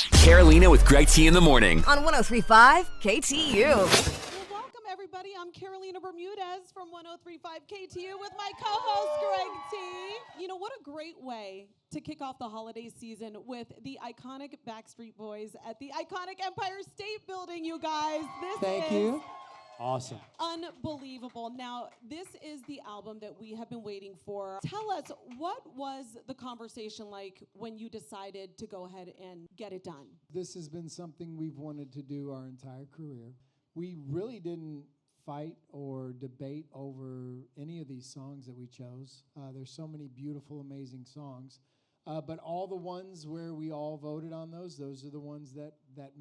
Carolina with Greg T in the morning. On 103.5 KTU. Well, welcome, everybody. I'm Carolina Bermudez from 103.5 KTU with my co-host, Greg T. You know, what a great way to kick off the holiday season with the iconic Backstreet Boys at the iconic Empire State Building, you guys. Thank you. Awesome. Unbelievable. Now, this is the album that we have been waiting for. Tell us, what was the conversation like when you decided to go ahead and get it done? This has been something we've wanted to do our entire career. We really didn't fight or debate over any of these songs that we chose. There's so many beautiful, amazing songs. But all the ones where we all voted on those are the ones that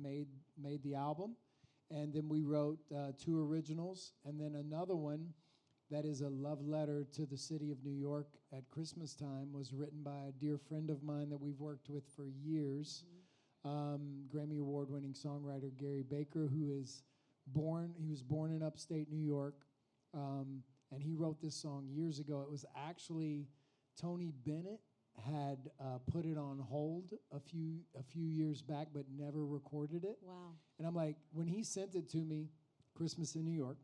made the album. And then we wrote 2 originals, and then another one that is a love letter to the city of New York at Christmas time was written by a dear friend of mine that we've worked with for years, Grammy Award-winning songwriter Gary Baker, he was born in upstate New York, and he wrote this song years ago. It was actually Tony Bennett had put it on hold a few years back, but never recorded it. Wow. And I'm like, when he sent it to me, Christmas in New York,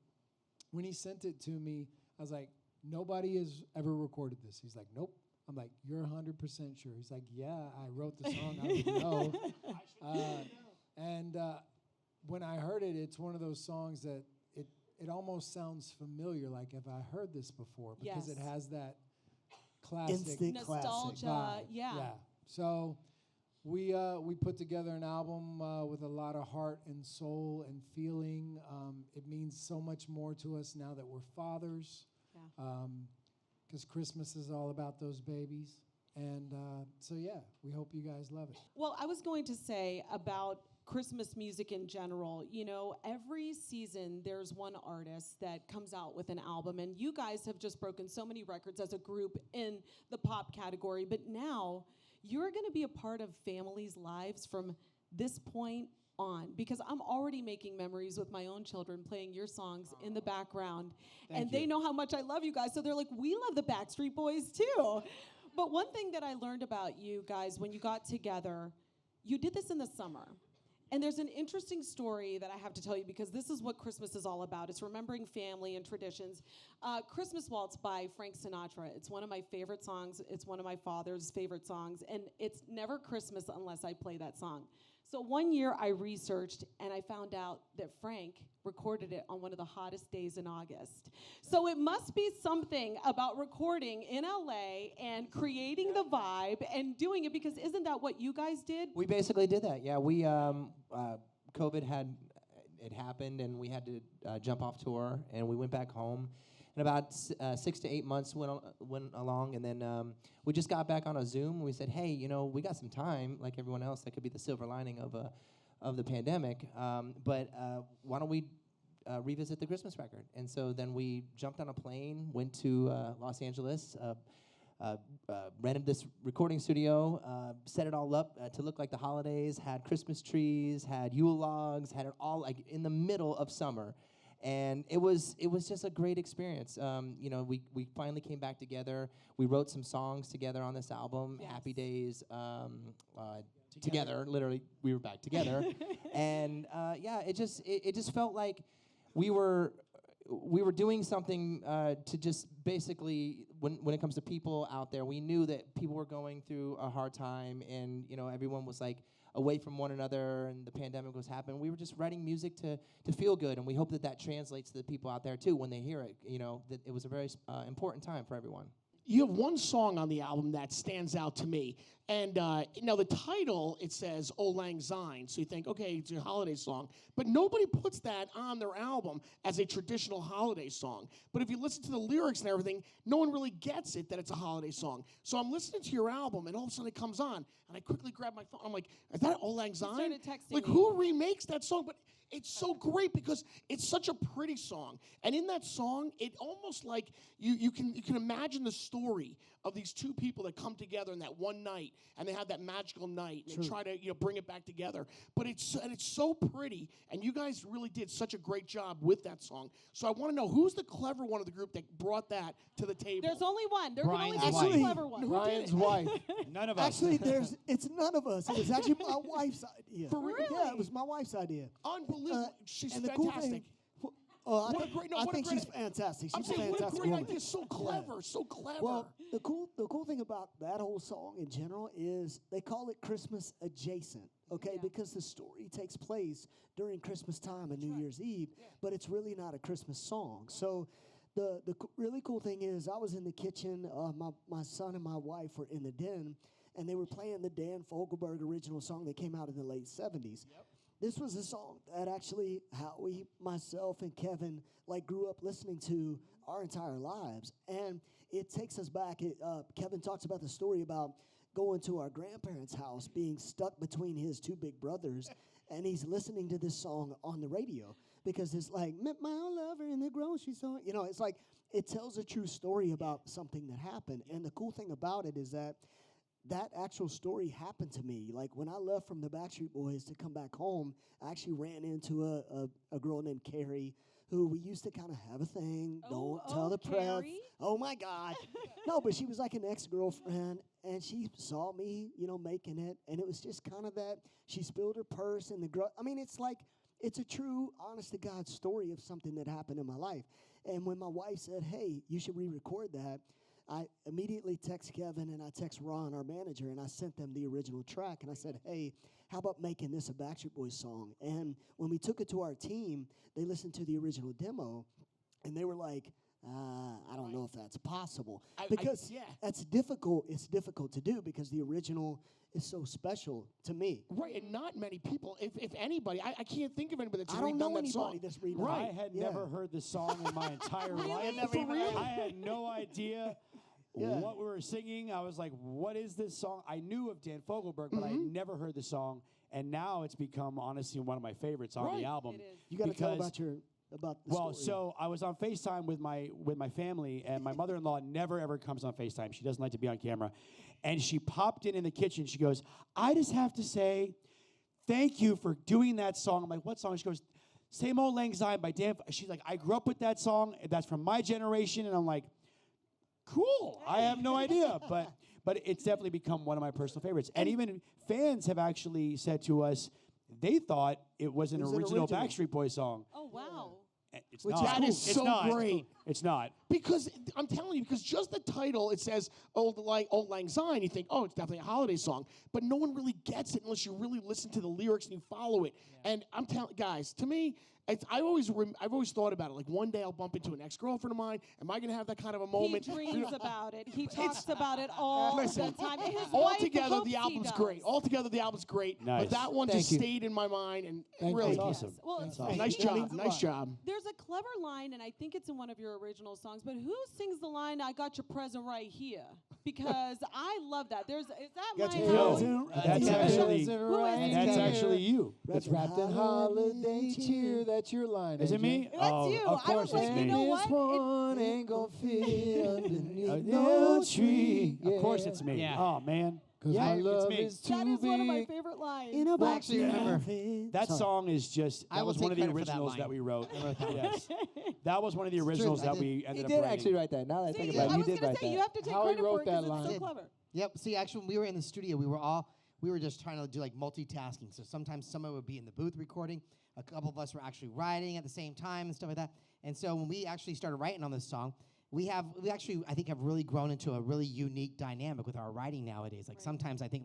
when he sent it to me, I was like, nobody has ever recorded this. He's like, nope. I'm like, you're 100% sure? He's like, yeah, I wrote the song. I would know. When I heard it, it's one of those songs that it almost sounds familiar, like if I heard this before, because it has that classic instant nostalgia, classic. yeah. So we put together an album with a lot of heart and soul and feeling. It means so much more to us now that we're fathers, because Christmas is all about those babies. And we hope you guys love it. Well, I was going to say about Christmas music in general, you know, every season there's one artist that comes out with an album, and you guys have just broken so many records as a group in the pop category, but now you're going to be a part of families' lives from this point on, because I'm already making memories with my own children playing your songs in the background, and they know how much I love you guys, so they're like, we love the Backstreet Boys too. But one thing that I learned about you guys when you got together, you did this in the summer. And there's an interesting story that I have to tell you, because this is what Christmas is all about. It's remembering family and traditions. Christmas Waltz by Frank Sinatra. It's one of my favorite songs. It's one of my father's favorite songs. And it's never Christmas unless I play that song. So one year I researched and I found out that Frank recorded it on one of the hottest days in August. So it must be something about recording in LA and creating the vibe and doing it, because isn't that what you guys did? We basically did that. Yeah, we COVID had happened, and we had to jump off tour, and we went back home. And about 6 to 8 months went along, and then we just got back on a Zoom. We said, hey, you know, we got some time, like everyone else. That could be the silver lining of the pandemic. But why don't we revisit the Christmas record? And so then we jumped on a plane, went to Los Angeles, rented this recording studio, set it all up to look like the holidays, had Christmas trees, had Yule logs, had it all like in the middle of summer. And it was just a great experience. You know, we finally came back together. We wrote some songs together on this album, Yes. Happy Days, together. Literally, we were back together. And it just felt like we were doing something to just basically, when it comes to people out there, we knew that people were going through a hard time, and you know, everyone was like away from one another, and the pandemic was happening. We were just writing music to feel good, and we hope that translates to the people out there too when they hear it. You know, that it was a very important time for everyone. You have one song on the album that stands out to me. And now the title, it says Auld Lang Syne. So you think, okay, it's a holiday song. But nobody puts that on their album as a traditional holiday song. But if you listen to the lyrics and everything, no one really gets it that it's a holiday song. So I'm listening to your album, and all of a sudden it comes on. And I quickly grab my phone. I'm like, is that Auld Lang Syne? started texting Like, me. who remakes that song? But it's so great because it's such a pretty song. And in that song, it almost like you can imagine the story of these two people that come together in that one night and they have that magical night, and they try to bring it back together. But it's so pretty, and you guys really did such a great job with that song. So I want to know who's the clever one of the group that brought that to the table. There's only one. There Brian's can only be one wife. clever one. Who did Brian's it? wife. None of us. Actually, it's none of us. It was actually my wife's idea. For real? Yeah, it was my wife's idea. Unbelievable. She's and the fantastic. cool thing, I What a think, great- no, I what a think great- she's fantastic. I'm She's a saying, what a fantastic great woman. idea. So clever, so clever. Well, the cool thing about that whole song in general is they call it Christmas adjacent, okay? Yeah. Because the story takes place during Christmas time and New Year's Eve, but it's really not a Christmas song. So the really cool thing is I was in the kitchen, my son and my wife were in the den, and they were playing the Dan Fogelberg original song that came out in the late 70s. This was a song that actually Howie, myself, and Kevin grew up listening to our entire lives. And it takes us back. Kevin talks about the story about going to our grandparents' house, being stuck between his two big brothers, and he's listening to this song on the radio because it's like, met my old lover in the grocery store. It's like it tells a true story about something that happened. And the cool thing about it is that actual story happened to me. Like when I left from the Backstreet Boys to come back home, I actually ran into a girl named Carrie who we used to kind of have a thing. Don't tell the press. Carrie? Oh my God. No, but she was like an ex-girlfriend, and she saw me, making it, and it was just kind of that she spilled her purse and it's a true, honest to God story of something that happened in my life. And when my wife said, hey, you should re-record that, I immediately text Kevin and I text Ron, our manager, and I sent them the original track. And I said, hey, how about making this a Backstreet Boys song? And when we took it to our team, they listened to the original demo, and they were like, I don't know if that's possible. Because that's difficult. It's difficult to do because the original is so special to me. Right, and not many people, if anybody, I can't think of anybody that's I don't redone know that anybody song. that's redone Right. I had never heard the song in my entire life. For real? I had no idea what we were singing. I was like, what is this song? I knew of Dan Fogelberg, but I had never heard the song. And now it's become, honestly, one of my favorites on the album. It is. You got to tell because- about the Well, story. so I was on FaceTime with my family, and my mother-in-law never, ever comes on FaceTime. She doesn't like to be on camera. And she popped in the kitchen. She goes, I just have to say thank you for doing that song. I'm like, what song? She goes, Same Old Lang Syne by Dan. She's like, I grew up with that song. That's from my generation. And I'm like, cool. I have no idea. But it's definitely become one of my personal favorites. And even fans have actually said to us, they thought it was an original original. Backstreet Boys song. Oh, wow. It's Which not. that is It's so not. great. It's not. Because I'm telling you, because just the title, it says Old Lang Syne, you think, oh, it's definitely a holiday song. But no one really gets it unless you really listen to the lyrics and you follow it. And I'm telling guys, to me, I've always thought about it. Like one day I'll bump into an ex-girlfriend of mine. Am I going to have that kind of a moment? He dreams about it. He talks about it all the time. And his wife Altogether, hopes the he album's does. great. Altogether, the album's great. Nice. But that one just stayed in my mind, and really, you. Awesome. Well, That's it's awesome. nice That job. means a Nice lot. job. There's a clever line, and I think it's in one of your original songs, but who sings the line, I got your present right here? Because I love that. Is that Got line? your No, present that's right actually here. Who is it? that's actually you. That's wrapped in holiday cheer. That's your line. Is it AJ. me? That's Oh, you. Of I course was like, it's you me. know what? This one ain't gonna fit underneath No no tree. Of course it's me. Yeah. Oh man. Because Yeah, my it's love me. is too That is one of my big. favorite lines. In a I actually remember. That song is just I that will was one of take the credit for that originals line. that we wrote. I wrote that one. Yes. That was one of the originals that we He ended up did writing. actually write that. Now that I See, think I about it, you was did going write to say, you that. have to take Howie credit wrote for it because that it's so line. clever. Yep. See, actually, when we were in the studio, we were just trying to do like multitasking. So sometimes someone would be in the booth recording. A couple of us were actually writing at the same time and stuff like that. And so when we actually started writing on this song, we actually, I think, have really grown into a really unique dynamic with our writing nowadays. Like sometimes I think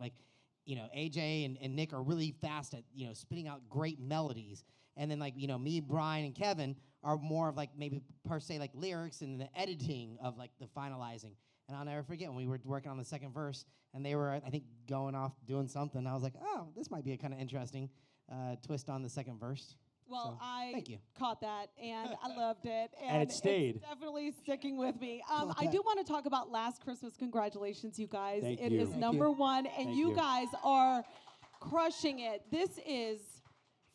AJ and Nick are really fast at, spitting out great melodies. And then me, Brian, and Kevin are more of maybe per se lyrics and the editing of the finalizing. And I'll never forget when we were working on the second verse and they were, I think, going off doing something. I was like, oh, this might be a kind of interesting twist on the second verse. Well, So, I thank you. caught that, and I loved it. And it stayed. It's definitely sticking with me. Caught I that. do want to talk about Last Christmas. Congratulations, you guys. Thank It you. is Thank number one, and Thank you you. guys are crushing it. This is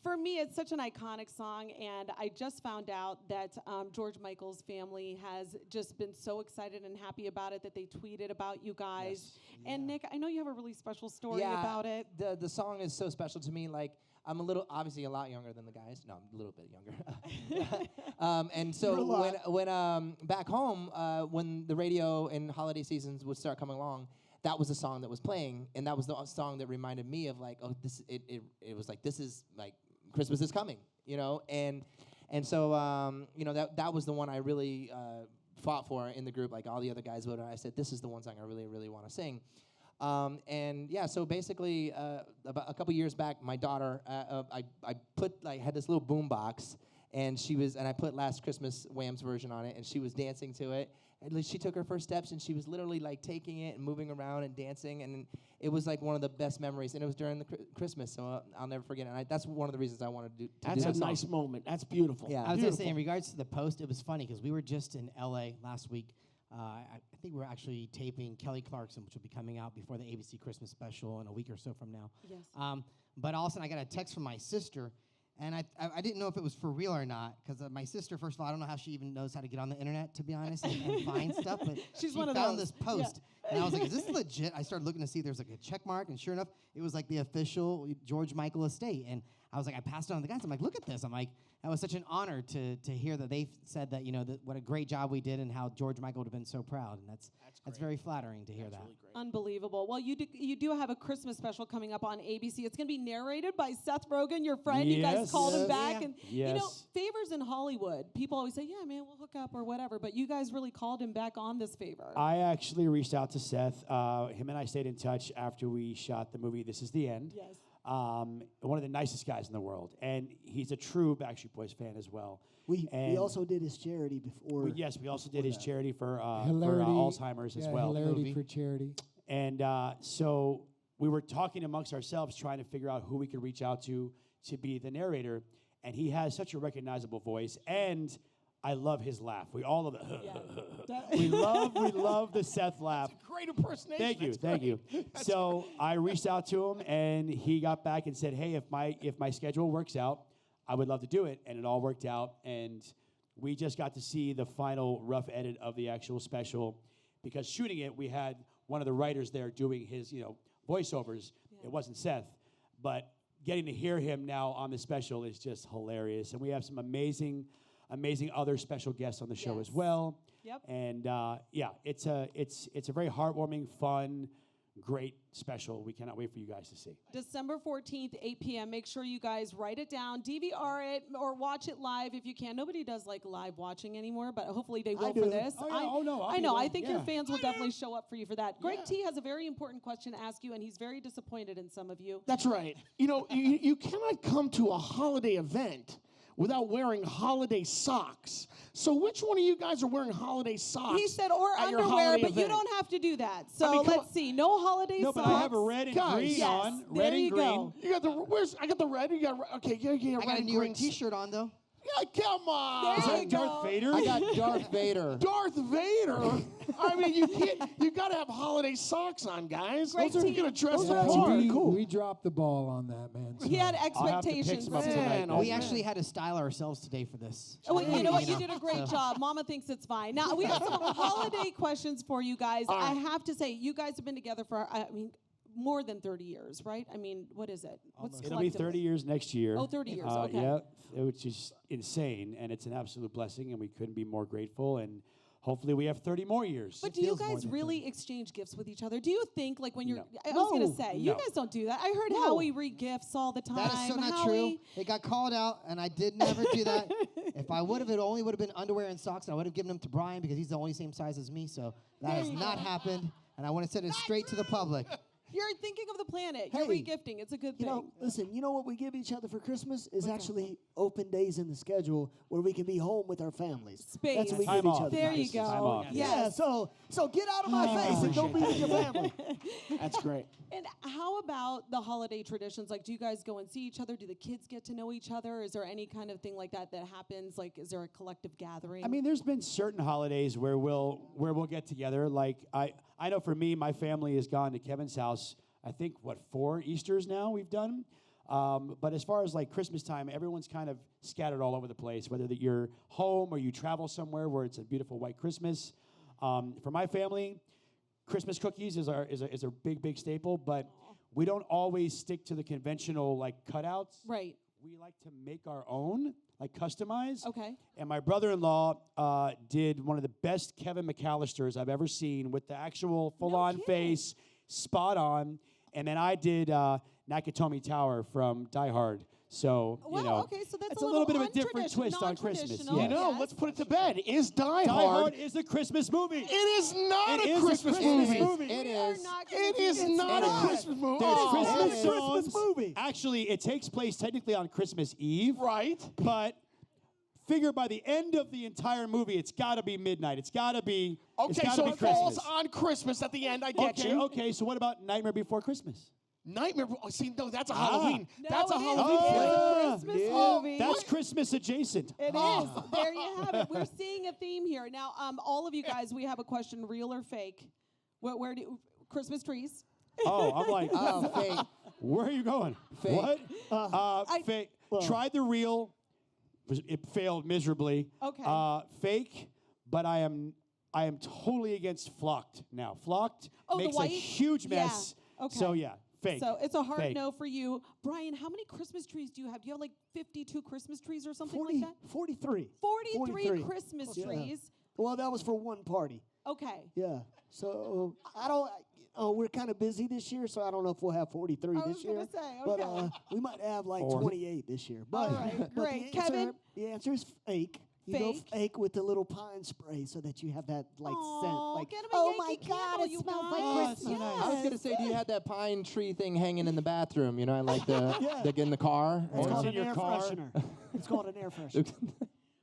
For me, it's such an iconic song, and I just found out that George Michael's family has just been so excited and happy about it that they tweeted about you guys. And Nick, I know you have a really special story about it. The song is so special to me. Like, I'm obviously a lot younger than the guys. No, I'm a little bit younger. And so when back home, when the radio and holiday seasons would start coming along, that was the song that was playing, and that was the song that reminded me of like, oh, it was like, this is like, Christmas is coming, you know, and so you know, that was the one I really fought for in the group. Like all the other guys voted, I said this is the one song I really want to sing. And yeah, so basically about a couple years back, my daughter, I had this little boom box, and I put Last Christmas Wham's version on it, and she was dancing to it. And she took her first steps, and she was literally like taking it and moving around and dancing, and it was like one of the best memories. And it was during the Christmas, so I'll never forget it. And that's one of the reasons I wanted to do That's that a nice moment. That's beautiful. Yeah. I was going to say, in regards to the post, it was funny because we were just in L.A. last week. I think we're actually taping Kelly Clarkson, which will be coming out before the ABC Christmas special in a week or so from now. Yes. But all of a sudden, I got a text from my sister, and I didn't know if it was for real or not, because my sister, first of all, I don't know how she even knows how to get on the internet, to be honest, and find stuff, but She's she one of found those. this post, and I was like, is this legit? I started looking to see if there's like a check mark, and sure enough, it was like the official George Michael estate, and I was like, I passed it on to the guys. I'm like, look at this. I'm like, that was such an honor to hear that they said that, you know, that what a great job we did and how George Michael would have been so proud, and that's very flattering to hear that. Really great. Unbelievable. Well, you do have a Christmas special coming up on ABC. It's going to be narrated by Seth Rogen, your friend. You guys Yes. called him Yes. back. Yeah. And, you know, Yes. favors in Hollywood, people always say, yeah, man, we'll hook up or whatever. But you guys really called him back on this favor. I actually reached out to Seth. Him and I stayed in touch after we shot the movie This Is the End. Yes. One of the nicest guys in the world. And he's a true Backstreet Boys fan as well. We And also did his charity before. we also did his charity for Hilarity, Alzheimer's as well. Hilarity Movie. for charity. And so we were talking amongst ourselves, trying to figure out who we could reach out to be the narrator. And he has such a recognizable voice. And I love his laugh. We all love it. we love the Seth laugh. Great impersonation. Thank you. So I reached out to him, and he got back and said, "Hey, if my schedule works out, I would love to do it." And it all worked out, and we just got to see the final rough edit of the actual special, because shooting it, we had one of the writers there doing his, voiceovers. Yeah. It wasn't Seth, but getting to hear him now on the special is just hilarious, and we have some amazing other special guests on the show as Yes. well. Yep. And it's a very heartwarming, fun, great special. We cannot wait for you guys to see. December 14th, 8 p.m. Make sure you guys write it down, DVR it, or watch it live if you can. Nobody does like live watching anymore, but hopefully they will do. for this. Oh, yeah. Oh, no, I'll I be know. there. I think your Yeah. fans will definitely show up for you for that. Greg T has a very important question to ask you, and he's very disappointed in some of you. That's right. You know, you cannot come to a holiday event without wearing holiday socks. So which one of you guys are wearing holiday socks? He said, or at your underwear, holiday but you event? don't have to do that. So mean, come let's on. see. No holiday No, socks. but I have a red and Guys, green yes, on. there Red and you green. go. You got the I got the red. You got okay. Yeah. I red got a and New York green. T-shirt on, though. Yeah, come on. Is There that you Darth go. Vader? I got Darth Vader. Darth Vader. I mean, you can't. You got to have holiday socks on, guys. Great Those are team. gonna dress Those the are part. actually cool. We dropped the ball on that, man. He had I'll have to pick expectations. some up for tonight. Man, then. We actually had to style ourselves today for this. Oh, well, you know what? You You know, did a great so- job. Mama thinks it's fine. Now, we have some holiday questions for you guys. All I right. have to say, you guys have been together for, more than 30 years, right? I mean, what is it? What's It'll be 30 collectively? years next year. Oh, 30 years, okay. Yeah, which is insane, and it's an absolute blessing, and we couldn't be more grateful, and hopefully we have 30 more years. But do you guys really exchange gifts with each other? Do you think, like, when you're, No. I was going No. to say, you No. guys don't do that. I heard No. Howie read gifts all the time. That is so not Howie, true. It got called out, and I did never do that. If I would have, it only would have been underwear and socks, and I would have given them to Brian because he's the only same size as me. So that has not happened, and I want to send it straight to the public. You're thinking of the planet. Hey, You're regifting. It's a good You thing. know, listen, you know what we give each other for Christmas is actually open days in the schedule where we can be home with our families. Space. That's what we Time give each off. other. There you Nice. Time go. off. Yeah, so get out of my face and don't be with your family. That's great. And how about the holiday traditions? Like, do you guys go and see each other? Do the kids get to know each other? Is there any kind of thing like that that happens? Like, is there a collective gathering? I mean, there's been certain holidays where we'll get together. Like I know for me, my family has gone to Kevin's house. I think 4 Easters now we've done. But as far as like Christmas time, everyone's kind of scattered all over the place, whether that you're home or you travel somewhere where it's a beautiful white Christmas. For my family, Christmas cookies is a big staple, but we don't always stick to the conventional like cutouts. Right. We like to make our own, like customize. Okay. And my brother-in-law did one of the best Kevin McAllisters I've ever seen with the actual full-on kidding. face, spot on. And then I did Nakatomi Tower from Die Hard. So, Well, you know, okay, so that's it's a little bit of a different untradition- twist on Christmas. non-traditional, Yeah. You know, yes. let's put it to bed. Is Die Die Hard? Hard is a Christmas movie. It is not It a is a Christmas Christmas movie. movie. It We are is. not gonna It do is this not today. a Christmas movie. There's Oh, Christmas it is. songs. Christmas movie. Actually, it takes place technically on Christmas Eve. Right. But figure by the end of the entire movie, it's got to be midnight. It's got to be. it's Okay, gotta so be it falls Christmas. on Christmas at the end. I get Okay, you. okay. So what about Nightmare Before Christmas? Nightmare. Oh, see, no, that's a Ah. Halloween. No, That's a it is. Halloween. It's film. a Christmas movie. That's Christmas adjacent. It is. There you have it. We're seeing a theme here. Now, all of you guys, we have a question: real or fake? Where do Christmas trees? Oh, I'm like, Oh, fake. where are you going? Fake. What? Fake. Tried the real. It failed miserably. Okay. Fake, but I am totally against flocked now. Flocked Oh, the makes a white? huge Yeah. mess. Okay. So yeah, fake. So it's a hard Fake. no for you, Brian. How many Christmas trees do you have? Do you have like 52 Christmas trees or something 40, like that? 43. 43 Christmas Yeah. trees. Well, that was for one party. Okay. Yeah. So I don't. We're kind of busy this year, so I don't know if we'll have 43 I was this year. gonna say, But okay. We might have like 4. 28 this year. But, All right, but great. The answer, Kevin? the answer is fake. You go Fake? fake with the little pine spray so that you have that like Aw, scent. Like, get him a oh my Yankee God, Candle, it you smells guys. like Oh, Christmas. it's so nice. I was gonna say, do you have that pine tree thing hanging in the bathroom? You know, like the in the car. It's Or called it's an in your air car. freshener. It's called an air freshener.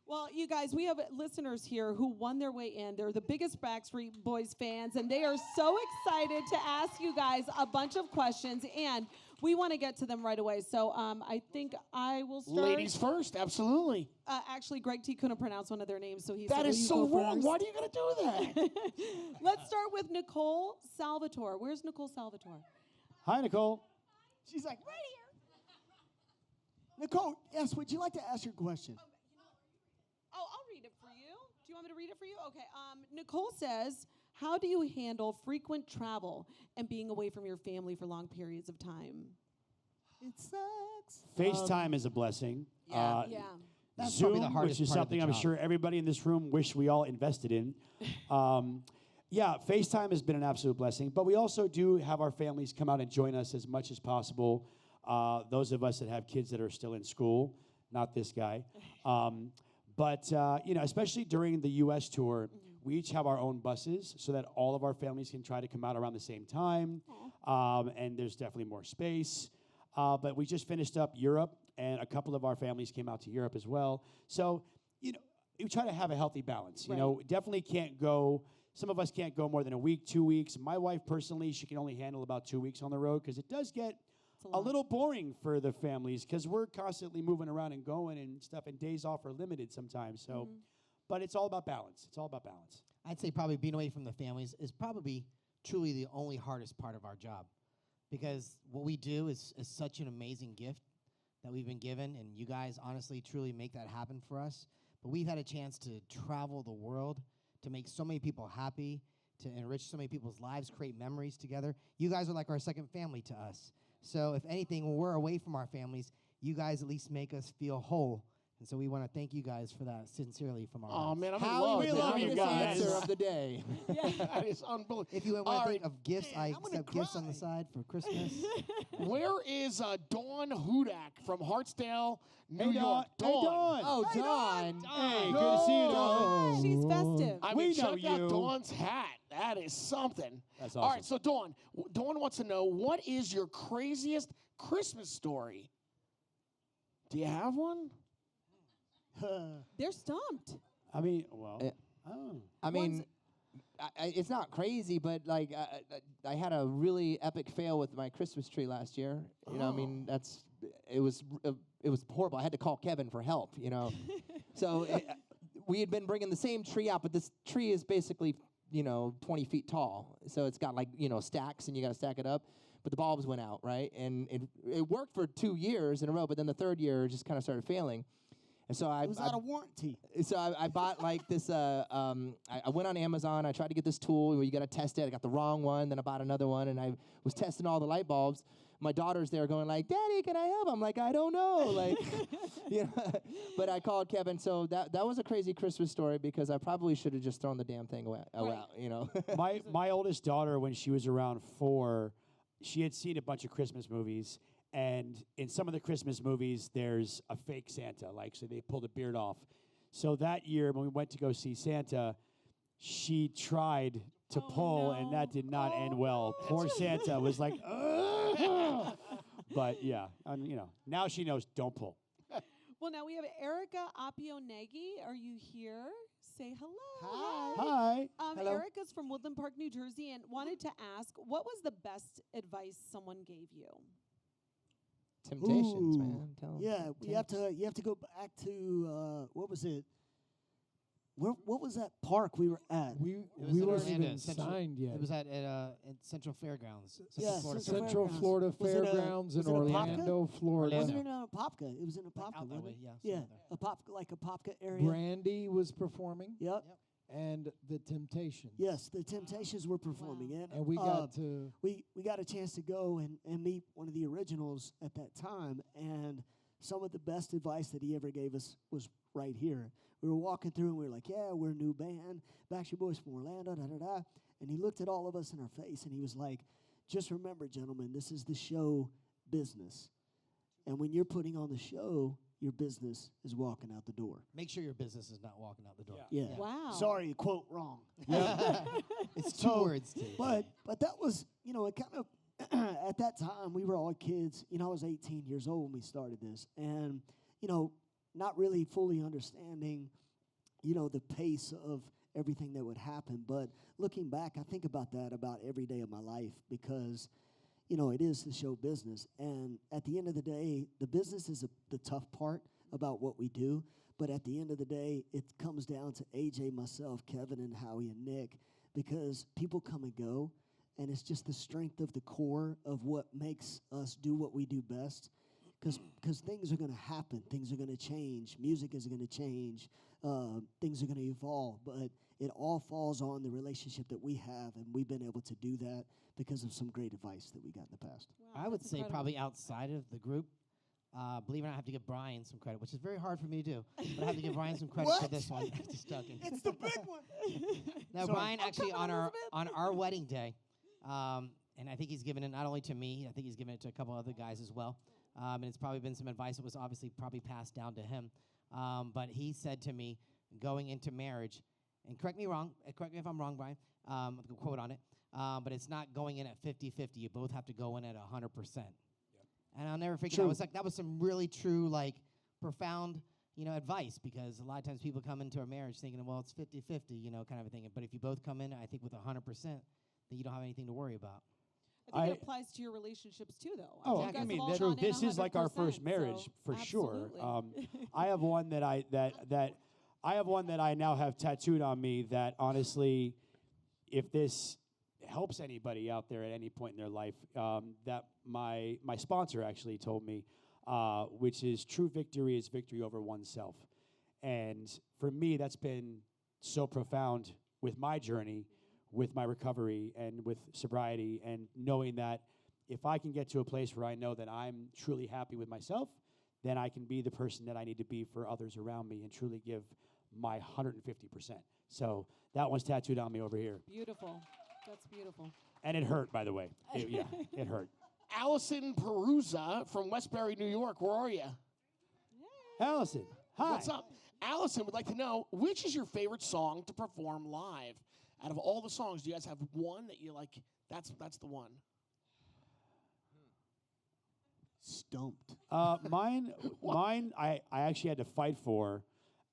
Well, you guys, we have listeners here who won their way in. They're the biggest Backstreet Boys fans, and they are so excited to ask you guys a bunch of questions, and we want to get to them right away. So I think I will start. Ladies first, absolutely. Actually, Greg T couldn't pronounce one of their names, so he That said, is "Will so you go wrong. first?" Why do you gotta do that? Let's start with Nicole Salvatore. Where's Nicole Salvatore? Hi, Nicole. She's like, right here. Nicole, yes, would you like to ask your question? Oh, I'll read it for you. Do you want me to read it for you? Okay. Nicole says, how do you handle frequent travel and being away from your family for long periods of time? It sucks. FaceTime is a blessing. Yeah. Yeah. That's Zoom, probably the hardest which is part of the something I'm job. sure everybody in this room wish we all invested in. Yeah, FaceTime has been an absolute blessing, but we also do have our families come out and join us as much as possible. Those of us that have kids that are still in school, not this guy. But you know, especially during the U.S. tour, we each have our own buses so that all of our families can try to come out around the same time. And there's definitely more space. But we just finished up Europe, and a couple of our families came out to Europe as well. So, you know, we try to have a healthy balance. You know, definitely can't go. Some of us can't go more than a week, 2 weeks. My wife personally, she can only handle about 2 weeks on the road because it does get a little boring for the families because we're constantly moving around and going and stuff, and days off are limited sometimes. So, but it's all about balance. It's all about balance. I'd say probably being away from the families is probably truly the only hardest part of our job, because what we do is such an amazing gift that we've been given, and you guys honestly truly make that happen for us. But we've had a chance to travel the world, to make so many people happy, to enrich so many people's lives, create memories together. You guys are like our second family to us. So if anything, when we're away from our families, you guys at least make us feel whole. And so we want to thank you guys for that sincerely from our Oh hearts. man, I'm in How love. we man. love I'm you in guys. love. Answer of the day. That is unbelievable. If you want All to right. think of gifts, I I'm gonna accept gifts on the cry. side for Christmas. Where is Dawn Hudak from Hartsdale, New Hey, York? Dawn. Hey, Dawn. Oh, Dawn. Hey, good to see you, Dawn. She's festive. I We mean, know check out you. Dawn's hat. That is something. That's All awesome. right, so Dawn wants to know, what is your craziest Christmas story? Do you have one? They're stumped. I mean, well, I mean, it's not crazy, but like I had a really epic fail with my Christmas tree last year. You know, I mean, it was horrible. I had to call Kevin for help. You know, so we had been bringing the same tree out, but this tree is basically 20 feet tall. So it's got like stacks, and you got to stack it up. but the bulbs went out, right? And it worked for 2 years in a row, but then the third year it just kind of started failing. And so It was out of warranty. So I bought like this. I went on Amazon. I tried to get this tool where you got to test it. I got the wrong one. Then I bought another one, and I was testing all the light bulbs. My daughter's there going like, "Daddy, can I help?" I'm like, "I don't know." Like, But I called Kevin. So that was a crazy Christmas story because I probably should have just thrown the damn thing away. My oldest daughter, when she was around 4, she had seen a bunch of Christmas movies. And in some of the Christmas movies, there's a fake Santa, so they pull the beard off. So that year, when we went to go see Santa, she tried to pull, and that did not end well. Poor Santa was like, ugh. But yeah, now she knows, don't pull. Well, now we have Erica Apionegi. Are you here? Say hello. Hi. Hello. Erica's from Woodland Park, New Jersey, and wanted to ask, what was the best advice someone gave you? Temptations, Ooh. man. Tell 'em. Yeah, you have to go back to what was it? What was that park we were at? We was in weren't Orlando, even Central- signed yet. It was at Central Fairgrounds. Yeah, Florida Central Central Florida Was it a- Fairgrounds in was it a Apopka? Orlando, Florida. Wasn't it Apopka? It was in Apopka, out that wasn't way, it? yeah, Yeah, somewhere there. Apopka, like Apopka area. Brandy was performing, Yep. and the Temptations. Yes, the Temptations were performing, And we got to we got a chance to go and meet one of the originals at that time, and some of the best advice that he ever gave us was right here. We were walking through and we were like, "Yeah, we're a new band, Backstreet Boys from Orlando, da da da." And he looked at all of us in our face and he was like, "Just remember, gentlemen, this is the show business, and when you're putting on the show, your business is walking out the door." Make sure your business is not walking out the door. Yeah. Wow. Sorry, quote wrong. It's two words, Steve. But that was, it kind of at that time we were all kids. I was 18 years old when we started this, and not really fully understanding, the pace of everything that would happen. But looking back, I think about that about every day of my life because, it is the show business. And at the end of the day, the business is the tough part about what we do. But at the end of the day, it comes down to AJ, myself, Kevin, and Howie and Nick, because people come and go, and it's just the strength of the core of what makes us do what we do best. Because things are going to happen, things are going to change, music is going to change, things are going to evolve, but it all falls on the relationship that we have, and we've been able to do that because of some great advice that we got in the past. Wow, I would that's say incredible. probably outside of the group. Believe it or not, I have to give Brian some credit, which is very hard for me to do. But I have to give Brian some credit for What? this one. Just joking. It's the big one. Now, Sorry. Brian actually come on, on our wedding day, and I think he's given it not only to me, I think he's given it to a couple other guys as well. And it's probably been some advice that was obviously probably passed down to him. But he said to me, going into marriage, and correct me if I'm wrong, Brian, quote on it, but it's not going in at 50-50. You both have to go in at 100%. And I'll never forget, that was some really true, profound, advice, because a lot of times people come into a marriage thinking, well, it's 50-50, kind of a thing. But if you both come in, I think, with 100%, then you don't have anything to worry about. I think it applies to your relationships too, though. Oh, You guys I have mean, all that's gone true. in This is like our 100%, first marriage so for sure. absolutely. I have one that I now have tattooed on me that honestly, if this helps anybody out there at any point in their life, that my sponsor actually told me, which is true victory is victory over oneself. And for me, that's been so profound with my journey, with my recovery, and with sobriety, and knowing that if I can get to a place where I know that I'm truly happy with myself, then I can be the person that I need to be for others around me and truly give my 150%. So that one's tattooed on me over here. Beautiful. That's beautiful. And it hurt, by the way. It hurt. Allison Perusa from Westbury, New York. Where are you? Allison, hi. What's up? Allison would like to know, which is your favorite song to perform live? Out of all the songs, do you guys have one that you like, that's the one? Stumped. Mine, I actually had to fight for.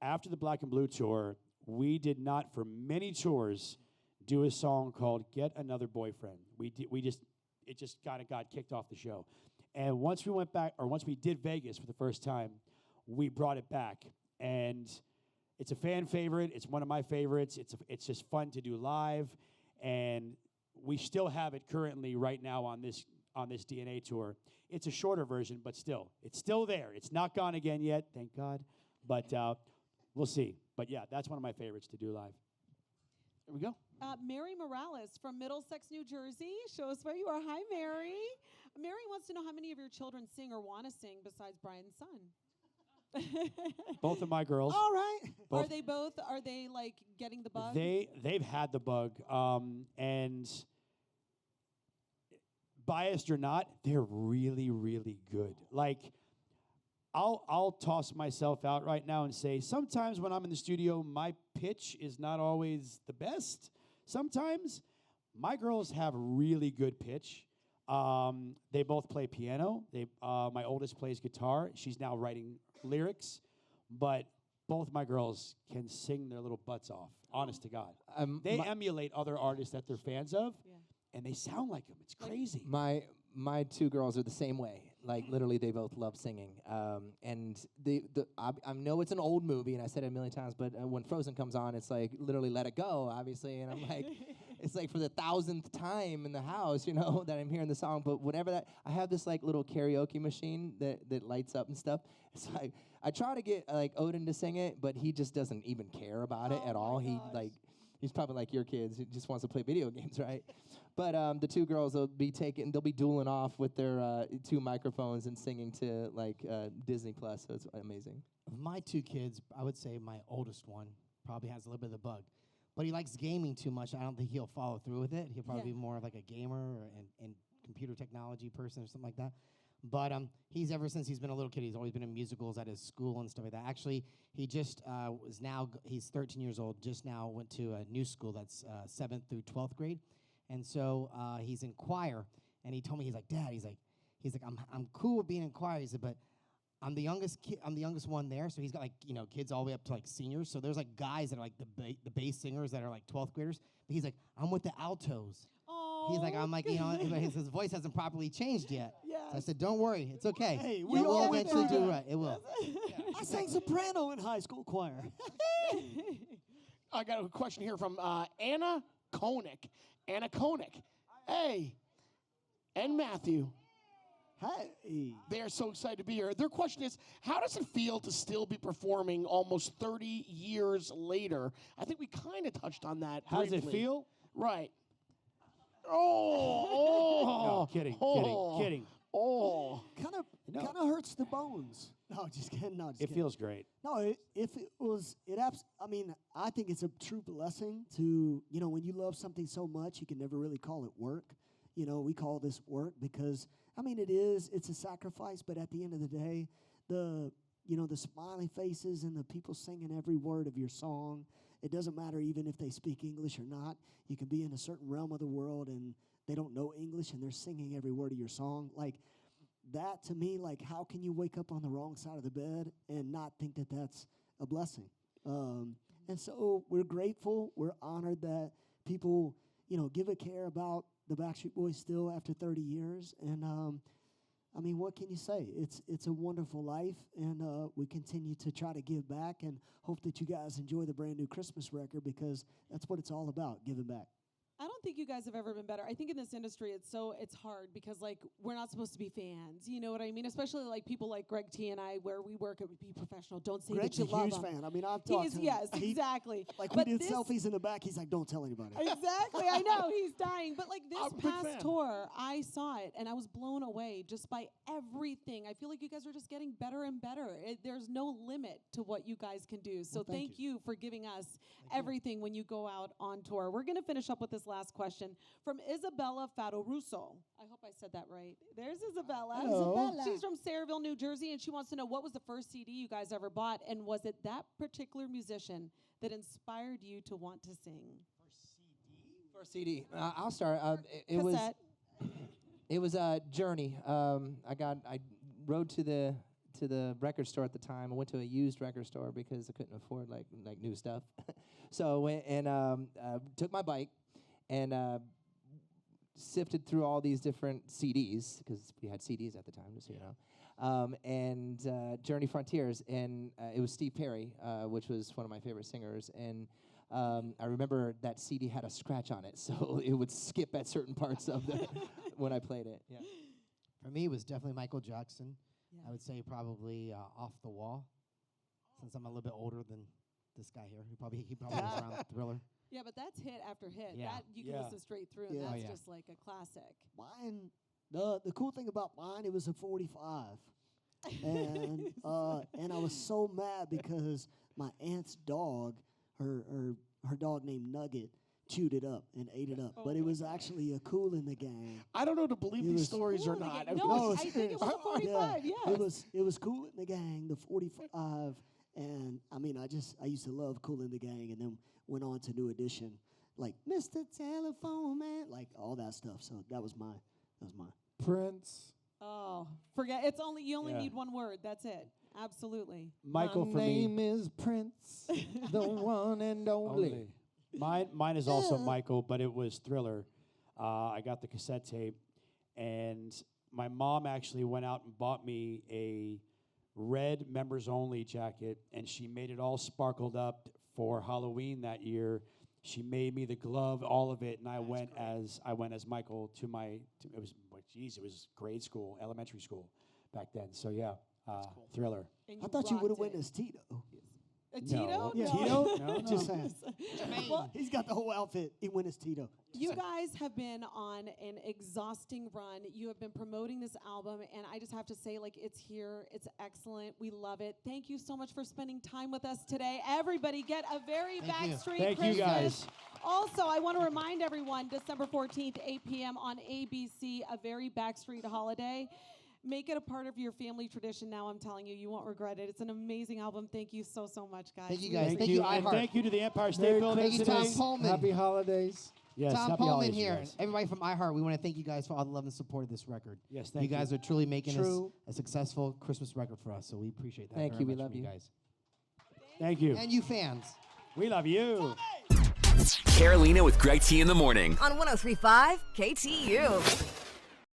After the Black and Blue tour, we did not, for many tours, do a song called "Get Another Boyfriend." It just kind of got kicked off the show. And once we did Vegas for the first time, we brought it back. And it's a fan favorite. It's one of my favorites. It's just fun to do live. And we still have it currently right now on this on this DNA tour. It's a shorter version, but still, it's still there. It's not gone again yet, thank God. But we'll see. But yeah, that's one of my favorites to do live. There we go. Mary Morales from Middlesex, New Jersey. Show us where you are. Hi, Mary. Mary wants to know how many of your children sing or want to sing besides Brian's son. Both of my girls. All right. Both. Are they like getting the bug? They've had the bug, and biased or not, they're really, really good. Like, I'll toss myself out right now and say sometimes when I'm in the studio, my pitch is not always the best. Sometimes my girls have really good pitch. They both play piano. My oldest plays guitar. She's now writing lyrics, but both my girls can sing their little butts off. Honest to God, they emulate other artists that they're fans of, and they sound like them. It's crazy. My two girls are the same way. Like, literally, they both love singing. And I know it's an old movie, and I said it a million times, but when Frozen comes on, it's like, literally, let it go, obviously. And I'm like, it's like for the 1,000th time in the house, you know, that I'm hearing the song. But whatever that, I have this, like, little karaoke machine that lights up and stuff. It's like, I try to get, like, Odin to sing it, but he just doesn't even care about it at all. He's probably like your kids. He just wants to play video games, right? But the two girls, they'll be dueling off with their two microphones and singing to like Disney Plus. So it's amazing. Of my two kids, I would say my oldest one probably has a little bit of the bug, but he likes gaming too much. I don't think he'll follow through with it. He'll probably be more of like a gamer and computer technology person or something like that. But he's ever since he's been a little kid, he's always been in musicals at his school and stuff like that. Actually, he just he's 13 years old. Just now went to a new school that's 7th through 12th grade. And so he's in choir, and he told me, he's like, Dad, he's like, I'm cool with being in choir. He said, but I'm the youngest one there, so he's got like kids all the way up to like seniors. So there's like guys that are like the bass singers that are like 12th graders. But he's like, I'm with the altos. Oh, he's like, I'm like, his voice hasn't properly changed yet. Yes. So I said, don't worry, it's okay. Hey, we will eventually do right. It will. I sang soprano in high school choir. I got a question here from Anna Koenig. Anna Koenig. Hey. And Matthew. Hey. They are so excited to be here. Their question is, how does it feel to still be performing almost 30 years later? I think we kind of touched on that How does briefly. it feel? Right. Oh. No, kidding. Oh. Kind of hurts the bones. No, just kidding. No, just It kidding. feels great. No, I think it's a true blessing to, when you love something so much, you can never really call it work. We call this work because, it's a sacrifice, but at the end of the day, the smiley faces and the people singing every word of your song, it doesn't matter even if they speak English or not. You can be in a certain realm of the world and they don't know English and they're singing every word of your song. Like, that to me, like, how can you wake up on the wrong side of the bed and not think that that's a blessing? And so we're grateful. We're honored that people, give a care about the Backstreet Boys still after 30 years. And, what can you say? It's a wonderful life, and we continue to try to give back and hope that you guys enjoy the brand new Christmas record because that's what it's all about, giving back. I don't think you guys have ever been better. I think in this industry it's hard because like we're not supposed to be fans. You know what I mean? Especially like people like Greg T and I, where we work at Be Professional. Don't say Greg's that you a love huge him. fan. I've talked to him. Yes, exactly. Like But we did this- selfies in the back. He's like, don't tell anybody. Exactly, I know he's dying. But like I'm a this big past fan. tour, I saw it and I was blown away just by everything. I feel like you guys are just getting better and better. There's no limit to what you guys can do. So Well, thank thank you for giving us everything when you go out on tour. We're gonna finish up with this last question from Isabella Fatoruso. I hope I said that right. There's Isabella. Hello. Isabella. She's from Sayreville, New Jersey, and she wants to know what was the first CD you guys ever bought, and was it that particular musician that inspired you to want to sing? First CD. I'll start. It was Cassette. it was Journey. I rode to the record store at the time. I went to a used record store because I couldn't afford like new stuff. So I went and took my bike and sifted through all these different CDs because we had CDs at the time, just so you know. And Journey Frontiers, and it was Steve Perry, which was one of my favorite singers. And I remember that CD had a scratch on it, so it would skip at certain parts of the when I played it. Yeah. For me, it was definitely Michael Jackson. Yeah. I would say probably Off the Wall, since I'm a little bit older than this guy here. He probably was around Thriller. Yeah, but that's hit after hit. Yeah. That you can Yeah. listen straight through, and Yeah. that's Oh, yeah. just like a classic. Mine, the cool thing about mine, it was a 45. And I was so mad because my aunt's dog, her dog named Nugget, chewed it up and ate it up. Oh but it my was God. actually a Kool in the Gang. I don't know to believe It these was- stories or Cool in the not. Gang. I mean, No, No, I think it was a 45. Yeah, Yes. it was Kool in the Gang, the 45. And I mean, I used to love Kool in the Gang, and then went on to New Edition, like Mr. Telephone Man, like all that stuff. So that was mine. Prince. Oh, forget. It's only you only Yeah. need one word. That's it. Absolutely. Michael, My for name me. is Prince, the one and only. Mine is also Michael, but it was Thriller. I got the cassette tape, and my mom actually went out and bought me a red members-only jacket, and she made it all sparkled up for Halloween that year. She made me the glove, all of it, and I went as Michael to it was grade school, elementary school back then. So yeah, Thriller. And I thought you would have rocked went it. as Tito. A Tito? Yeah. Tito? No, just saying. Well, He's got the whole outfit. He went as Tito. you guys have been on an exhausting run. You have been promoting this album, and I just have to say, like, it's here. It's excellent. We love it. Thank you so much for spending time with us today. Everybody, get a very Thank you. Backstreet Thank Christmas. you, guys. Also, I want to remind everyone, December 14th, 8 p.m. on ABC, a very Backstreet holiday. Make it a part of your family tradition now. I'm telling you, you won't regret it. It's an amazing album. Thank you so much, guys. Thank you, We guys. appreciate Thank you, and iHeart. thank you to the Empire State Merry Building Thank you, today. Tom Pullman. Happy holidays. Yes, Tom happy Pullman holidays, you here. guys. Everybody from iHeart, we want to thank you guys for all the love and support of this record. Yes, You thank you. guys are truly making this True. a successful Christmas record for us, so we appreciate that. Thank very you. We much love from you. guys. Thank you. And you fans. We love you. Carolina with Greg T in the morning. On 103.5 KTU.